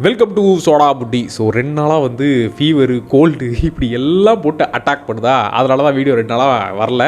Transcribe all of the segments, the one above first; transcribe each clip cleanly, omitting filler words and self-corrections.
Welcome to soda Buti. So 2 நாளாக வந்து fever gold இப்படி எல்லாம் போட்டு அட்டாக் பண்ணுதா, அதனால தான் வீடியோ 2 நாளாக வரல.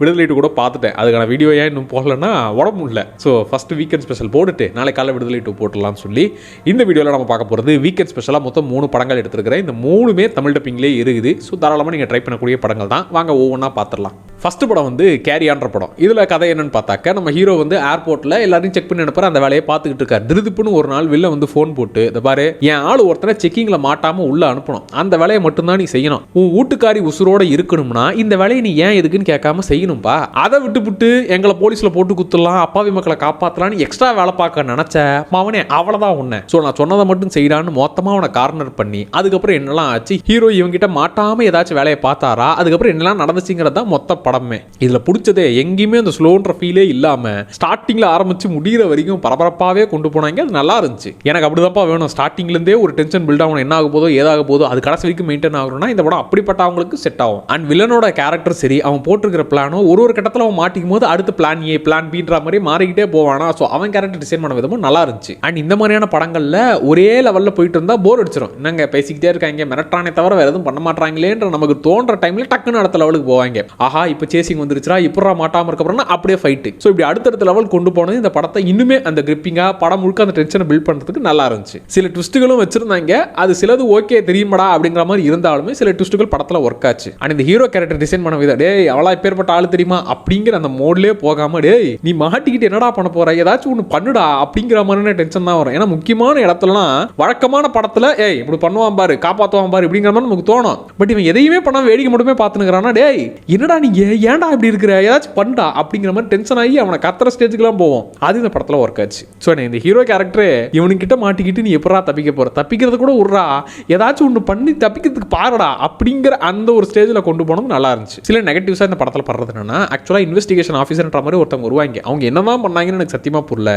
விடுதலை கூட பார்த்துட்டேன், அதுக்கான வீடியோ ஏன் இன்னும் போடலன்னா உடம்பு இல்லை. ஸோ ஃபஸ்ட்டு வீக்கெண்ட் ஸ்பெஷல் போட்டுட்டு நாளைக்கு காலையில் விடுதலை 2 போட்டுடலாம்னு சொல்லி இந்த வீடியோவில் நம்ம பார்க்க போகிறது வீக்கெண்ட் ஸ்பெஷலாக மொத்தம் 3 படங்கள் எடுத்துருக்கிறேன். இந்த 3மே தமிழ் டப்பிங்லேயே இருக்குது. ஸோ தாராளமாக நீங்கள் ட்ரை பண்ணக்கூடிய படங்கள் தான். வாங்க ஒவ்வொன்றா பார்த்துடலாம். ஃபஸ்ட்டு படம் வந்து கேரியான்ற படம். இதில் கதை என்னன்னு பார்த்தாக்க, நம்ம ஹீரோ வந்து ஏர்போர்ட்டில் எல்லாரையும் செக் பண்ணி அனுப்புற அந்த வேலையை பார்த்துக்கிட்டு இருக்காரு. திருதுப்புன்னு ஒரு நாள் வெளில வந்து ஃபோன் போட்டு, இந்த பாரு என் ஆள் ஒருத்தனை செக்கிங்கில் மாட்டாமல் உள்ளே அனுப்பணும், அந்த வேலையை மட்டும்தான் நீ செய்யணும். உன் வீட்டுக்காரி உசுரோட இருக்கணும்னா இந்த வேலையை நீ ஏன் எதுக்குன்னு கேட்காம செய்யணும்பா. அதை விட்டு எங்களை போலீஸில் போட்டு குத்துலாம், அப்பாவி மக்களை காப்பாற்றலான்னு எக்ஸ்ட்ரா வேலை பார்க்க நினச்ச அவனே அவ்வளோதான் உன்னை. ஸோ நான் சொன்னதை மட்டும் செய்யறான்னு மொத்தமாக அவனை கார்னர் பண்ணி, அதுக்கப்புறம் என்னெல்லாம் ஆச்சு, ஹீரோ இவங்கிட்ட மாட்டாமல் ஏதாச்சும் வேலையை பார்த்தாரா, அதுக்கப்புறம் என்னெல்லாம் நடந்துச்சுங்கிறது தான் மொத்த படமே. இதுல பிடிச்சதே எங்கேயுமே அந்த ஸ்லோன்ற ஃபீலே இல்லாம ஸ்டார்டிங்ல ஆரம்பிச்சு முடிகிற வரைக்கும் பரபரப்பாவே கொண்டு போனாங்க. அது நல்லா இருந்துச்சு. எனக்கு அப்படிதான்ப்பா வேணும். ஸ்டார்டிங்ல இருந்தே ஒரு டென்ஷன் பில்ட் ஆகணும், என்ன ஆக போதோ ஏதாக போதோ, அது கடைசி வரைக்கும் மெயின்டைன் ஆகணும்னா இந்த படம் அப்படிப்பட்டவங்களுக்கு செட் ஆகும். அண்ட் வில்லனோட கேரக்டர் சரி, அவன் போட்டிருக்கிற பிளானோ ஒரு கட்டத்தில் அவன் மாட்டிக்கும் போது அடுத்த பிளான் ஏ பிளான் பின்ற மாதிரி மாறிக்கிட்டே போவானா. ஸோ அவன் கேரக்டர் டிசைன் பண்ண விதமும் நல்லா இருந்துச்சு. அண்ட் இந்த மாதிரியான படங்கள்ல ஒரே லெவலில் போயிட்டு இருந்தா போர் அடிச்சிடும். என்னங்க பேசிக்கிட்டே இருக்காங்க, மிரட்டானே தவிர வேற எதுவும் பண்ண மாட்டாங்களேன்ற நமக்கு தோன்ற டைம்ல டக்குன்னு அடுத்த லெவலுக்கு போவாங்க. ஆஹா இப்போ சேசிங் வந்துருச்சுரா, இப்பறா மாட்டாம இருக்கப்புறம்னா அப்படியே ஃபைட்டு. ஸோ இப்படி அடுத்தடுத்த லெவல் கொண்டு போனது இந்த படத்தை இன்னுமே அந்த கிரிப்பிங்கா படம் முழுக்க அந்த டென்ஷனை பில்ட் பண்றதுக்கு நல்லா இருந்துச்சு. சில ட்விஸ்ட்டுகளும் வச்சிருந்தாங்க. அது சிலது ஓகே தெரியுமாடா அப்படிங்கிற மாதிரி இருந்தாலுமே சில ட்விஸ்ட்டுகள் படத்தில் ஒர்க் ஆச்சு. அண்ட் இந்த ஹீரோ கேரக்டர் டிசைன் பண்ண விதம், டேய் அவளா பேர்பட்ட ஆளு தெரியுமா அப்படிங்கிற அந்த மோட்லேயே போகாம, டேய் நீ மாட்டிக்கிட்டு என்னடா பண்ண போற, ஏதாச்சும் ஒன்று பண்ணுடா அப்படிங்கிற மாதிரியான டென்ஷன் தான் வரும். ஏன்னா முக்கியமான இடத்துலலாம் வழக்கமான படத்தில் ஏய் இப்படி பண்ணுவான் பாரு, காப்பாற்றுவான் பாரு இப்படிங்கிற மாதிரி நமக்கு தோணும். பட் இவன் எதையுமே பண்ணாம வேடிக்கை மட்டுமே பார்த்துனுக்கிறானா, டேய் என்னடா நீங்க ஏன்டா இப்படி இருக்கிற, ஏதாச்சும் பண்ணா அப்படிங்கிற மாதிரி டென்ஷன் ஆகி அவனை கத்துற ஸ்டேஜுக்குலாம் போவோம். அது இந்த படத்தில் ஒர்க் ஆச்சு. ஸோ இந்த ஹீரோ கேரக்டர் இவனுக்கிட்ட மாட்டிக்கிட்டு நீ எப்படா தப்பிக்க போற, தப்பிக்கிறது கூட விட்றா, ஏதாச்சும் ஒன்று பண்ணி தப்பிக்கிறதுக்கு பாருடா அப்படிங்கிற அந்த ஒரு ஸ்டேஜில் கொண்டு போனது நல்லா இருந்துச்சு. சில நெகட்டிவ்ஸாக இந்த படத்தில் படுறது என்னன்னா, ஆக்சுவலாக இன்வெஸ்டிகேஷன் ஆஃபீஸர்ன்ற மாதிரி ஒருத்தவங்க வருவாங்க. அவங்க என்னதான் பண்ணாங்கன்னு எனக்கு சத்தியமாக புரியல.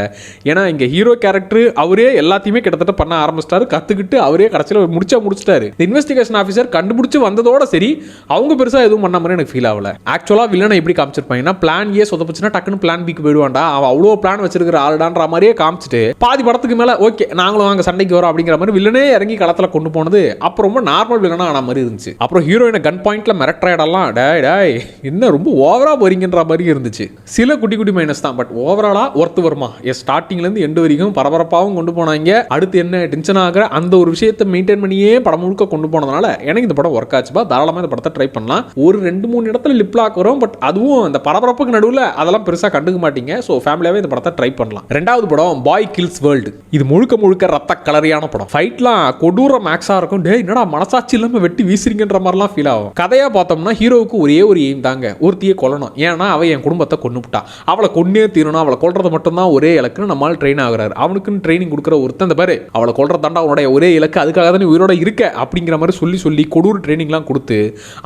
ஏன்னா இங்கே ஹீரோ கேரக்டர் அவரே எல்லாத்தையுமே கிட்டத்தட்ட பண்ண ஆரம்பிச்சிட்டாரு, கற்றுக்கிட்டு அவரே கடைசியில் முடிச்சிட்டாரு. இன்வெஸ்டிகேஷன் ஆஃபீஸர் கண்டுபிடிச்சு வந்ததோட சரி, அவங்க பெருசாக எதுவும் பண்ண மாதிரி எனக்கு ஃபீல் ஆகல. ஆக்சுவலாக வில்லனை எப்படி காமிச்சிருப்பாங்கன்னா, பிளான் ஏ சொதப்புச்சுன்னா டக்குன்னு பிளான் பிக்கு போயிடுவான்டா, அவன் அவ்வளோ பிளான் வச்சிருக்கிற ஆளுடான்ற மாதிரியே காமிச்சிட்டு பாதி படத்துக்கு மேலே ஓகே நாங்களும் வாங்க சண்டைக்கு வரோம் அப்படிங்கிற மாதிரி வில்லனே இறங்கி களத்தில் கொண்டு போனது அப்போ ரொம்ப நார்மல் வில்லனா ஆன மாதிரி இருந்துச்சு. அப்புறம் ஹீரோயினை கன் பாயிண்ட்ல மிரட்டுற இடம்லாம் டேய் என்ன ரொம்ப ஓவரா போறீங்கன்ற மாதிரி இருந்துச்சு. சில குட்டி மைனஸ் தான், பட் ஓவராலா ஒர்த்து வருமா. ஸ்டார்டிங்லேருந்து எண்டு வரைக்கும் பரபரப்பாகவும் கொண்டு போனாங்க. அடுத்து என்ன டென்ஷன் ஆகிற அந்த ஒரு விஷயத்தை மெயின்டைன் பண்ணியே படம் முழுக்க கொண்டு போனதுனால எனக்கு இந்த படம் ஒர்க் ஆச்சுப்பா. தாராளமாக இந்த படத்தை ட்ரை பண்ணலாம். ஒரு 2-3 இடத்துல லிப் லாக் வரும், பட் அதுவும் அந்த பரபரப்புக்கு நடுவில் அதெல்லாம் பெருசாக கண்டுக்க மாட்டீங்க. ஸோ ஃபேமிலியாகவே இந்த படத்தை ட்ரை பண்ணலாம். 2வது படம் பாய் கில்ஸ் வேர்ல்டு. இது முழுக்க ரத்த கலரியான படம். ஃபைட்லாம் கொடூர மேக்ஸாக இருக்கும். டே என்னடா மனசாட்சி இல்லாமல் வெட்டி வீசுறீங்கன்ற மாதிரிலாம் ஃபீல் ஆகும். கதையாக பார்த்தோம்னா ஹீரோவுக்கு ஒரே ஒரு எய்ம் தாங்க, ஒருத்தியை கொல்லணும். ஏன்னா அவள் என் குடும்பத்தை கொன்னுவிட்டா, அவளை கொன்னே தீரணும், அவளை கொல்றது மட்டும்தான் ஒரே இலக்குன்னு நம்மளால் ட்ரெயின் ஆகுறாரு. அவனுக்குன்னு ட்ரைனிங் கொடுக்குற ஒருத்தன், இந்த பாரு அவளை கொல்றதாண்டா அவனுடைய ஒரே இலக்கு, அதுக்காக தான் உயிரோட இருக்க அப்படிங்கிற மாதிரி சொல்லி கொடூர ட்ரைனிங்லாம் கொடுத்து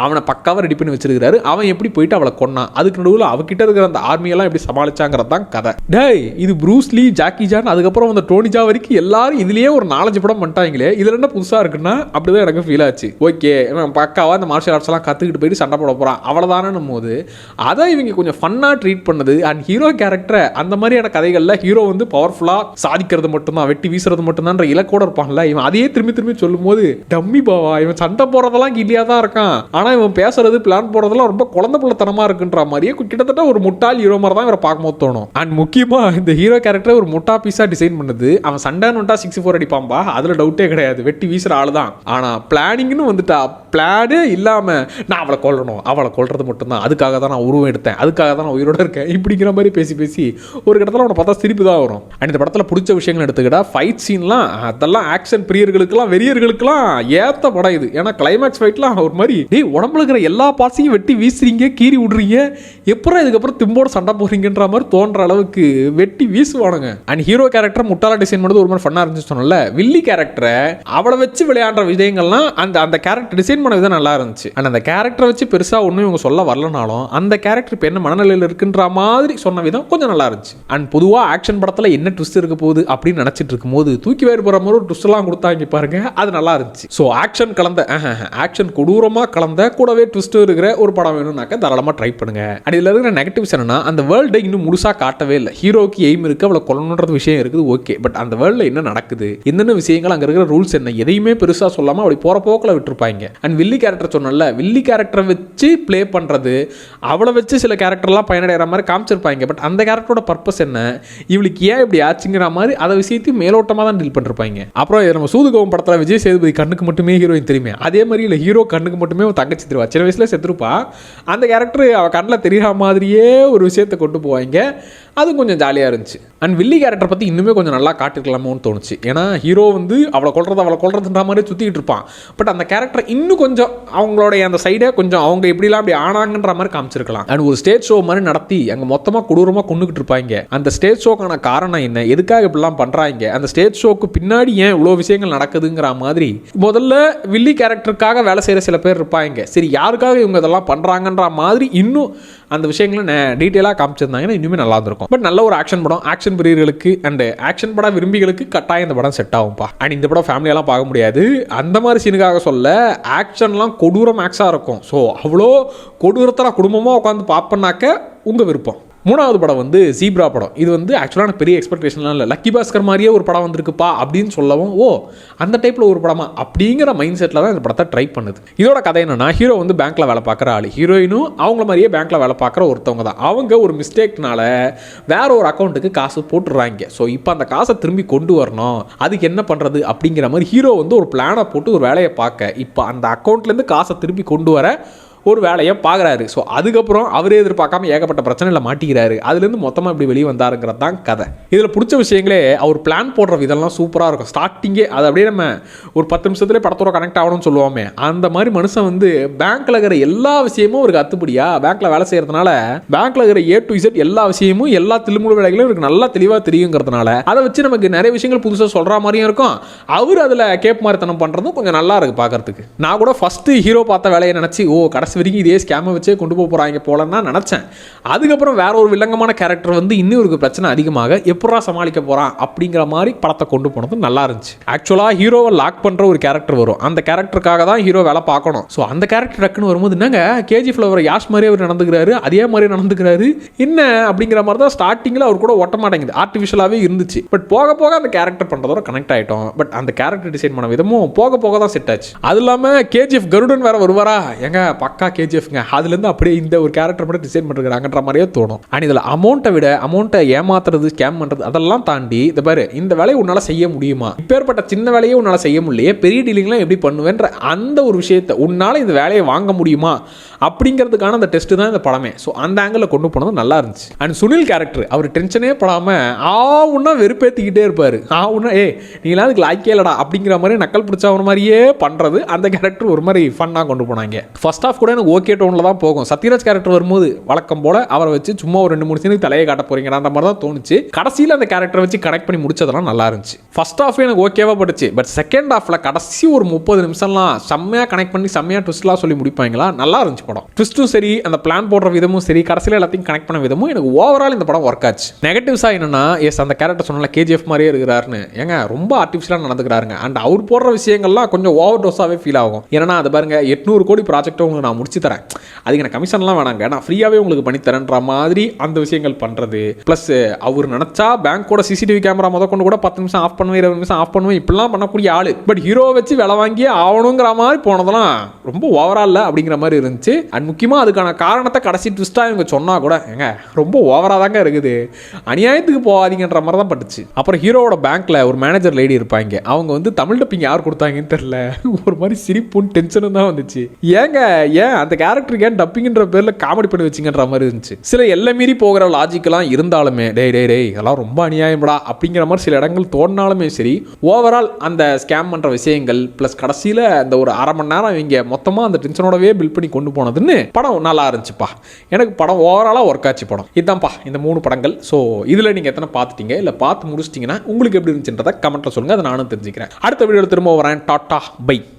அவனை பக்காவாக ரெடி பண்ணி வச்சிருக்காரு. அவன் எப்படி போயிட்டு அவளை கொன்னான், அதுக்கு நடுவில் அவகிட்ட இருக்கிற அந்த ஆர்மியெல்லாம் எப்படி சமாளிச்சாங்கிறது தான் கதை. டேய் இது ப்ரூஸ் லீ, ஜாக்கி சான், அதுக்கப்புறம் அந்த டோனி ஜா வரைக்கும் எல்லாரும் இதுலயே ஒரு 4-5 படம் பண்ணிட்டாங்களே, இதுல என்ன புதுசா இருக்குன்னா அப்படிதான் எனக்கு ஃபீல் ஆச்சு. ஓகே பக்காவா இந்த மார்ஷியல் ஆர்ட்ஸ் எல்லாம் கத்துக்கிட்டு போயிட்டு சண்டை போட போறான் அவ்வளவுதானும் போது அதை இவங்க கொஞ்சம் ஃபன்னா ட்ரீட் பண்ணது. அண்ட் ஹீரோ கேரக்டர் அந்த மாதிரியான கதைகள்ல ஹீரோ வந்து பவர்ஃபுல்லா சாதிக்கிறது மட்டும்தான், வெட்டி வீசுறது மட்டும்தான் இலக்கோட இருப்பான்ல, இவன் அதையே திரும்பி சொல்லும் போது டம்மி பாவா, இவன் சண்டை போறதெல்லாம் கில்லியா தான் இருக்கான், ஆனா இவன் பேசுறது பிளான் போறதெல்லாம் ரொம்ப குழந்தை பிள்ளைத்தனமா இருக்குன்ற மாதிரியே கிட்டத்தட்ட ஒரு முட்டாள் ஹீரோ மாதிரி தான் இவரை பார்க்கும்போது தோணும். அண்ட் முக்கியமா இந்த ஹீரோ கேரக்டர் ஒரு முட்டா பீஸா டிசைன் பண்ணது. அவன் சண்டைன்னு வந்துட்டா 6-4 அடிப்பான்பா, அதுல டவுட்டே கிடையாது, வெட்டி வீசுற ஆளு தான். ஆனா பிளானிங்னு வந்துட்டா பிளானே இல்லாம நான் அவளை கொல்லணும், அவளை கொல்றது மட்டும்தான், அதுக்காக தான் நான் உருவம் எடுத்தேன், அதுக்காக தான் நான் உயிரோட இருக்கேன் இப்படிங்கிற மாதிரி பேசி ஒரு இடத்துல அவனை பார்த்தா சிரிப்பு தான் வரும். அண்ட் இந்த படத்தில் பிடிச்ச விஷயங்கள் எடுத்துக்கிட்டா ஃபைட் சீன்லாம் அதெல்லாம் ஆக்ஷன் பிரியர்களுக்கெல்லாம் வெறியர்களுக்கெல்லாம் ஏத்த படம் இது. ஏன்னா கிளைமேக்ஸ் ஃபைட்லாம் ஒரு மாதிரி டேய் உடம்புல இருக்கிற எல்லா பார்ட்ஸையும் வெட்டி வீசுறீங்க, கீறி விடுறீங்க, எப்பறம் இதுக்கப்புறம் திம்போட சண்டை போறீங்கன்ற மாதிரி தோன்ற அளவுக்கு வெட்டி வீசுவானுங்க. அண்ட் ஹீரோ கேரக்டர் முட்டாளா டிசைன் பண்ணது ஒரு மாதிரி ஃபன்னா இருந்துச்சு சொன்னல. வில்லி கேரக்டரை அவளை வச்சு விளையாடுற விஷயங்கள்லாம் அந்த கேரக்டர் டிசைன் பண்ண விதம் நல்லா இருந்துச்சு. அண்ட் அந்த கேரக்டரை வச்சு பெருசா ஒன்றும் இவங்க சொல்ல வரலனாலும் அந்த கேரக்டர் இப்போ என்ன மனநிலையில் இருக்குன்ற மாதிரி சொன்ன விதம் கொஞ்சம் நல்லா இருந்துச்சு. அண்ட் பொதுவாக ஆக்ஷன் படத்தில் என்ன ட்விஸ்ட் இருக்க போகுது அப்படின்னு நினைச்சிட்டு இருக்கும்போது தூக்கி வேறு போகிற மாதிரி ஒரு ட்விஸ்ட் எல்லாம் கொடுத்தாங்க பாருங்க, அது நல்லா இருந்துச்சு. ஸோ ஆக்ஷன் கலந்த ஆக்ஷன் கொடூரமாக கலந்த கூடவே ட்விஸ்ட் இருக்கிற ஒரு படம் வேணும்னாக்க தாராளமாக ட்ரை பண்ணுங்க. அண்ட் இதில் இருக்கிற நெகட்டிவ்ஸ் என்னன்னா, அந்த வேர்ல்டை இன்னும் முழுசாக காட்டவே இல்லை. ஹீரோக்கு எய்ம் இருக்குது, அவளை கொல்லணுன்றது விஷயம் இருக்குது, ஓகே. பட் அந்த வேர்ல்டில் என்ன நடக்குது, என்னென்ன விஷயங்கள், அங்கே இருக்கிற ரூல்ஸ் என்ன, எதையுமே பெருசாக சொல்லாமல் அப்படி போகிற போக்கில் விட்டுருப்பாங்க. அண்ட் வில்லி கேரக்டர் சொன்னல, வில்லி கேரக்டரை வச்சு ப்ளே பண்ணுறது, அவளை வச்சு சில கேரக்டர்லாம் பயனடைகிற மாதிரி காமிச்சிருப்பாங்க. பட் அந்த கேரக்டரோட பர்பஸ் என்ன, இவளுக்கு ஏன் இப்படி ஆச்சுங்கிற மாதிரி அதை விஷயத்தையும் மேலோட்டமாக தான் டீல் பண்ணிருப்பாங்க. அப்புறம் நம்ம சூதுகோவம் படத்தில் விஜய் சேதுபதி கண்ணுக்கு மட்டுமே ஹீரோயின் தெரியுமே, அதே மாதிரி இல்லை, ஹீரோ கண்ணுக்கு மட்டுமே ஒரு தங்கச்சி தெரிவா, சின்ன வயசுல செத்துருப்பா. அந்த கேரக்டர் அவள் கண்ணில் தெரியாத மாதிரியே ஒரு விஷயத்தை கொண்டு போவாங்க. அது கொஞ்சம் ஜாலியாக இருந்துச்சு. அண்ட் வில்லி கேரக்டர் பற்றி இன்னுமே கொஞ்சம் நல்லா காட்டிருக்கலாமோன்னு தோணுச்சு. ஏன்னா ஹீரோ வந்து அவளை கொள்றதுன்ற மாதிரி சுற்றிக்கிட்டு இருப்பான். பட் அந்த கேரக்டர் இன்னும் கொஞ்சம் அவங்களுடைய அந்த சைடை கொஞ்சம் அவங்க எப்படிலாம் அப்படி ஆனாங்கன்ற மாதிரி காமிச்சிருக்கலாம். அண்ட் ஒரு ஸ்டேஜ் ஷோ மாதிரி நடத்தி அங்கே மொத்தமாக கொடூரமாக கொண்டுகிட்டு இருப்பாங்க. அந்த ஸ்டேஜ் ஷோக்கான காரணம் என்ன, எதுக்காக இப்படிலாம் பண்ணுறாங்க, அந்த ஸ்டேஜ் ஷோக்கு பின்னாடி ஏன் இவ்வளோ விஷயங்கள் நடக்குதுங்கிற மாதிரி முதல்ல வில்லி கேரக்டருக்காக வேலை செய்கிற சில பேர் இருப்பாங்க. சரி, யாருக்காக இவங்க இதெல்லாம் பண்ணுறாங்கன்ற மாதிரி இன்னும் அந்த விஷயங்களை டீட்டெயிலாக காமிச்சிருந்தாங்கன்னா இன்னுமே நல்லா இருந்திருக்கும். பட் நல்ல ஒரு ஆக்ஷன் படம், ஆக்ஷன் பிரியர்களுக்கு அண்ட் ஆக்ஷன் படம் விரும்பிகளுக்கு கட்டாயம் இந்த படம் செட் ஆகும்பா. அண்ட் இந்த படம் ஃபேமிலியெல்லாம் பார்க்க முடியாது. அந்த மாதிரி சீனுக்காக சொல்ல, ஆக்ஷன்லாம் கொடூரம் மேக்ஸாக இருக்கும். ஸோ அவ்வளோ கொடூரத்தில் குடும்பமாக உட்காந்து பார்ப்பனாக்க உங்கள் விருப்பம். மூணாவது படம் வந்து ஜீப்ரா படம். இது வந்து ஆக்சுவலான பெரிய எக்ஸ்பெக்டேஷன்லாம் இல்லை. லக்கி பாஸ்கர் மாதிரியே ஒரு படம் வந்திருக்குப்பா அப்படின்னு சொல்லவும், ஓ அந்த டைப்பில் ஒரு படமா அப்படிங்கிற மைண்ட் செட்டில் தான் இந்த படத்தை ட்ரை பண்ணுது. இதோட கதை என்னன்னா, ஹீரோ வந்து பேங்க்கில் வேலை பார்க்குற ஆள், ஹீரோயினும் அவங்கள மாதிரியே பேங்க்கில் வேலை பார்க்குற ஒருத்தவங்க தான். அவங்க ஒரு மிஸ்டேக்னால வேற ஒரு அக்கௌண்ட்டுக்கு காசு போட்டுடுறாங்க. ஸோ இப்போ அந்த காசை திரும்பி கொண்டு வரணும், அதுக்கு என்ன பண்ணுறது அப்படிங்கிற மாதிரி ஹீரோ வந்து ஒரு பிளானை போட்டு ஒரு வேலையை பார்க்க, இப்போ அந்த அக்கௌண்ட்லேருந்து காசை திரும்பி கொண்டு வர ஒரு வேலையை பார்க்குறாரு. ஸோ அதுக்கப்புறம் அவரே எதிர்பார்க்காம ஏகப்பட்ட பிரச்சனையில் மாட்டிக்கிறாரு. அதுலேருந்து மொத்தமாக இப்படி வெளியே வந்தாருங்கிறது தான் கதை. இதில் பிடிச்ச விஷயங்களே அவர் பிளான் போடுற விதம்லாம் சூப்பராக இருக்கும். ஸ்டார்டிங்கே அது அப்படியே நம்ம ஒரு 10 நிமிஷத்துலேயே படத்தோட கனெக்ட் ஆகணும்னு சொல்லுவோமே, அந்த மாதிரி மனுஷன் வந்து பேங்க்கில் இருக்கிற எல்லா விஷயமும் அவருக்கு அத்துப்படியா, பேங்க்கில் வேலை செய்கிறதுனால பேங்க்கில் இருக்கிற A to Z எல்லா விஷயமும் எல்லா தில்முழு வேலைகளும் இவருக்கு நல்லா தெளிவாக தெரியுங்கிறதுனால அதை வச்சு நமக்கு நிறைய விஷயங்கள் புதுசாக சொல்கிற மாதிரியும் இருக்கும். அவர் அதில் கேப் மாதிரித்தனம் பண்ணுறதும் கொஞ்சம் நல்லா இருக்குது பார்க்கறதுக்கு. நான் கூட ஃபஸ்ட்டு ஹீரோ பார்த்த வேலையை நினச்சி, ஓ கடைசி வரைக்கும் இதே ஸ்கேமை வச்சே கொண்டு போகிறாங்க போலன்னா நினச்சேன். அதுக்கப்புறம் வேற ஒரு வில்லங்கமான கேரக்டர் வந்து இன்னும் ஒரு பிரச்சனை அதிகமாக எப்படா சமாளிக்க போகிறான் அப்படிங்கிற மாதிரி படத்தை கொண்டு போனது நல்லா இருந்துச்சு. ஆக்சுவலாக ஹீரோவை லாக் பண்ணுற ஒரு கேரக்டர் வரும், அந்த கேரக்டருக்காக தான் ஹீரோ வேலை பார்க்கணும். ஸோ அந்த கேரக்டர் டக்குன்னு வரும்போது, என்னங்க KGF வர யாஷ் மாதிரியே அவர் நடந்துக்கிறாரு, அதே மாதிரி நடந்துக்கிறாரு என்ன அப்படிங்கிற மாதிரி தான் ஸ்டார்டிங்கில் அவர் கூட ஒட்ட மாட்டேங்குது, ஆர்டிஃபிஷியலாகவே இருந்துச்சு. பட் போக போக அந்த கேரக்டர் பண்ணுறதோட கனெக்ட் ஆகிட்டோம். பட் அந்த கேரக்டர் டிசைன் பண்ண விதமும் போக போக தான் செட் ஆச்சு. அது இல்லாமல் KGF கருடன் வேற வருவாரா, எங்க பக்கா KGF அதுலேருந்து அப்படியே இந்த ஒரு கேரக்டர் மட்டும் டிசைன் பண்ணிருக்காங்கன்ற மாதிரியே தோணும். அண்ட் இதில் அமௌண்ட்டை ஏமாத்துறது, ஸ்கேம் பண்ணுறது அதெல்லாம் தாண்டி இந்த பாரு, இந்த வேலையை உன்னால் செய்ய முடியுமா, இப்பேற்பட்ட சின்ன வேலையை உன்னால் செய்ய முடியலையே, பெரிய டீலிங்லாம் எப்படி பண்ணுவேன்ற அந்த ஒரு விஷயத்தை, உன்னால் இந்த வேலையை வாங்க முடியுமா அப்படிங்கிறதுக்கான அந்த டெஸ்ட் தான் இந்த படமே. ஸோ அந்த ஆங்கிளில் கொண்டு போனது நல்லா இருந்துச்சு. அண்ட் சுனில் கேரக்டர் அவர் டென்ஷனே படாமல் ஆவுன்னா வெறுப்பேற்றிக்கிட்டே இருப்பார். ஆவுன்னா நீங்களாம் அதுக்கு லாய்க்கே இல்லடா அப்படிங்கிற மாதிரி நக்கல் பிடிச்சவன மாதிரியே பண்ணுறது, அந்த கேரக்டர் ஒரு மாதிரி ஃபன்னாக கொண்டு போனாங்க. ஃபர்ஸ்ட் ஆஃப் கூட எனக்கு ஓகே டோனில் தான் போகும். சத்யராஜ் கேரக்டர் வரும்போது வழக்கம் போல் அவரை வச்சு சும்மா ஒரு 2-3 சீனுக்கு தலையை காட்ட போறீங்க அந்த மாதிரி தான் தோணுச்சு. கடைசியில் அந்த கேரக்டரை வச்சு கனெக்ட் பண்ணி முடிச்சதெல்லாம் நல்லா இருந்துச்சு. ஃபர்ஸ்ட் ஆஃப் எனக்கு ஓகேவா பட்டுச்சு. பட் செகண்ட் ஆஃப்ல கடைசி ஒரு 30 நிமிஷம்லாம் செம்மையாக கனெக்ட் பண்ணி செம்மையாக ட்விஸ்ட்லாம் சொல்லி முடிப்பாங்களா, நல்லா இருந்துச்சு படம். ட்விஸ்ட்டும் சரி, அந்த பிளான் போடுற விதமும் சரி, கடைசியில் எல்லாத்தையும் கனெக்ட் பண்ண விதமும் எனக்கு ஓவரால் இந்த படம் ஒர்க் ஆச்சு. நெகட்டிவ்ஸாக என்னன்னா, அந்த கேரக்டர் சொன்னால KGF மாதிரியே இருக்கிறாருன்னு, ஏங்க ரொம்ப ஆர்டிஃபிஷியலாக நடந்துக்கிறாருங்க. அண்ட் அவர் போடுற விஷயங்கள்லாம் கொஞ்சம் ஓவர் டோஸாகவே ஃபீல் ஆகும். ஏன்னா அது பாருங்க, 800 கோடி ப்ராஜெக்ட்டை உங்களுக்கு நான் முடிச்சு தரேன், அதுக்கு எனக்கு கமிஷன்லாம் வேணாங்க, நான் ஃப்ரீயாகவே உங்களுக்கு பண்ணித்தரேன்ற மாதிரி அந்த விஷயங்கள் பண்ணுறது. ப்ளஸ் அவர் நினச்சா பேங்க்கோட CCTV கேமரா கொண்டு கூட 10 நிமிஷம் ஆஃப் பண்ணுவேன், 20 நிமிஷம் ஆஃப் பண்ணுவேன், இப்படிலாம் பண்ணக்கூடிய ஆள். பட் ஹீரோ வச்சு வேலை வாங்கியே ஆகணுங்கிற மாதிரி போனதெல்லாம் ரொம்ப ஓவரால் அப்படிங்கிற மாதிரி இருந்துச்சு. அண்ட் முக்கியமாக அதுக்கான காரணத்தை கடைசி ட்விஸ்ட்டாக இவங்க சொன்னா கூட, ஏங்க ரொம்ப ஓவராக தாங்க இருக்குது, அநியாயத்துக்கு போகாதீங்கன்ற மாதிரி தான் பட்டுச்சு. அப்புறம் ஹீரோவோட பேங்க்கில் ஒரு மேனேஜர் லேடி இருப்பாங்க, அவங்க வந்து தமிழ் டப்பிங் யார் கொடுத்தாங்கன்னு தெரியல, ஒரு மாதிரி சிரிப்புன்னு டென்ஷனும் தான் வந்துச்சு. ஏன் அந்த கேரக்டருக்கு ஏன் டப்பிங்கிற பேரில் காமெடி பண்ணி வச்சிங்கன்ற மாதிரி இருந்துச்சு. சில எல்லை மீறி போகிற லாஜிக்கெல்லாம் இருந்தாலுமே டேய் அதெல்லாம் ரொம்ப அநியாயம்டா அப்படிங்கிற மாதிரி சில இடங்கள் தோணினாலுமே சரி, ஓவரால் அந்த ஸ்கேம் பண்ணுற விஷயங்கள் ப்ளஸ் கடைசியில் அந்த ஒரு அரை மணி நேரம் இவங்க மொத்தமாக அந்த டென்ஷனோடவே பில்ட் பண்ணி கொண்டு போனதுன்னு படம் நல்லா இருந்துச்சுப்பா. எனக்கு படம் ஓவராலாக ஒர்க் ஆச்சு படம். இதுதான்ப்பா இந்த 3 படங்கள். ஸோ இதில் நீங்கள் எத்தனை பார்த்துட்டீங்க, இல்லை பார்த்து முடிச்சிட்டிங்கன்னா உங்களுக்கு எப்படி இருந்துச்சுன்றதை கமெண்ட்டில் சொல்லுங்கள், அதை நானும் தெரிஞ்சுக்கிறேன். அடுத்த வீடியோவில் திரும்ப வரேன். Tata by.